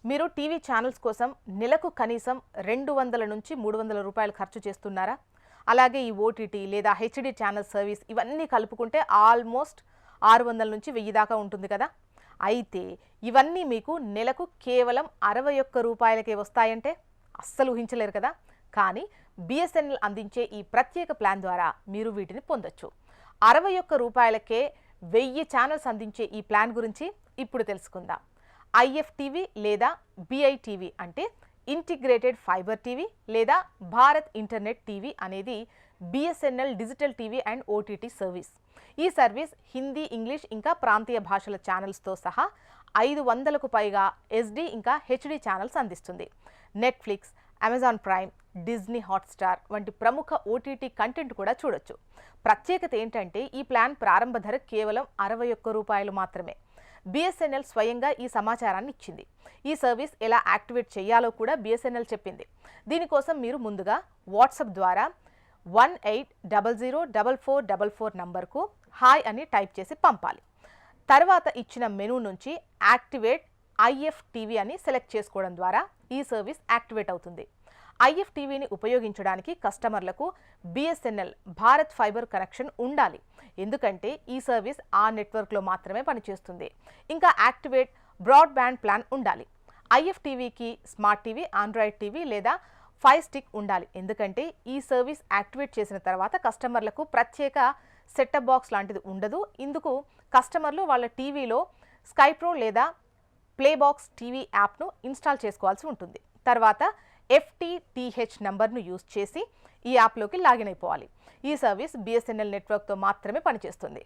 మీరు TV channels కోసం నెలకు కనీసం 200 నుంచి 300 రూపాయలు ఖర్చు చేస్తున్నారా? అలాగే ఈ ఓటీటీ లేదా హెచ్డి ఛానల్ సర్వీస్ ఇవన్నీ కలుపుకుంటే ఆల్మోస్ట్ 600 నుంచి 1000 దాకా ఉంటుంది కదా. అయితే ఇవన్నీ మీకు నెలకు కేవలం 61 రూపాయలకే వస్తాయంటే అస్సలు ఊహించలేరు కదా. కానీ బిఎస్ఎన్ఎల్ అందించే ఈ ప్రత్యేక ప్లాన్ ద్వారా మీరు వీటిని పొందొచ్చు. 61 రూపాయలకే 1000 ఛానల్స్ అందించే ఈ ప్లాన్ గురించి ఇప్పుడు తెలుసుకుందాం. ఐఎఫ్టీవీ లేదా బిఐటీవీ అంటే ఇంటిగ్రేటెడ్ ఫైబర్ టీవీ లేదా భారత్ ఇంటర్నెట్ టీవీ అనేది BSNL digital TV and OTT service. ఈ సర్వీస్ హిందీ, ఇంగ్లీష్ ఇంకా ప్రాంతీయ భాషల ఛానల్స్తో సహా 500కు పైగా ఎస్డి ఇంకా హెచ్డి ఛానల్స్ అందిస్తుంది. Netflix, Amazon prime, Disney Hotstar వంటి ప్రముఖ ఓటీటీ కంటెంట్ కూడా చూడొచ్చు. ప్రత్యేకత ఏంటంటే ఈ ప్లాన్ ప్రారంభ ధర కేవలం 61 రూపాయలు మాత్రమే. బిఎస్ఎన్ఎల్ స్వయంగా ఈ సమాచారాన్ని ఇచ్చింది. ఈ సర్వీస్ ఎలా యాక్టివేట్ చేయాలో కూడా బిఎస్ఎన్ఎల్ చెప్పింది. దీనికోసం మీరు ముందుగా వాట్సాప్ ద్వారా 18004444 నంబర్కు హాయ్ అని టైప్ చేసి పంపాలి. తర్వాత ఇచ్చిన మెనూ నుంచి యాక్టివేట్ ఐఎఫ్టీవీ అని సెలెక్ట్ చేసుకోవడం ద్వారా ఈ సర్వీస్ యాక్టివేట్ అవుతుంది. ఐఎఫ్టీవీని ఉపయోగించడానికి కస్టమర్లకు బిఎస్ఎన్ఎల్ భారత్ ఫైబర్ కనెక్షన్ ఉండాలి. ఎందుకంటే ఈ సర్వీస్ ఆ నెట్వర్క్లో మాత్రమే పనిచేస్తుంది. ఇంకా యాక్టివేట్ బ్రాడ్బ్యాండ్ ప్లాన్ ఉండాలి. ఐఎఫ్టీవీకి స్మార్ట్ టీవీ, ఆండ్రాయిడ్ టీవీ లేదా ఫైర్ స్టిక్ ఉండాలి. ఎందుకంటే ఈ సర్వీస్ యాక్టివేట్ చేసిన తర్వాత కస్టమర్లకు ప్రత్యేక సెటప్ బాక్స్ లాంటిది ఉండదు. ఇందుకు కస్టమర్లు వాళ్ళ టీవీలో స్కై ప్రో లేదా ప్లే బాక్స్ టీవీ యాప్ను ఇన్స్టాల్ చేసుకోవాల్సి ఉంటుంది. తర్వాత FTTH నంబర్ను యూజ్ చేసి ఈ యాప్లోకి లాగిన్ అయిపోవాలి. ఈ సర్వీస్ బిఎస్ఎన్ఎల్ నెట్వర్క్తో మాత్రమే పనిచేస్తుంది.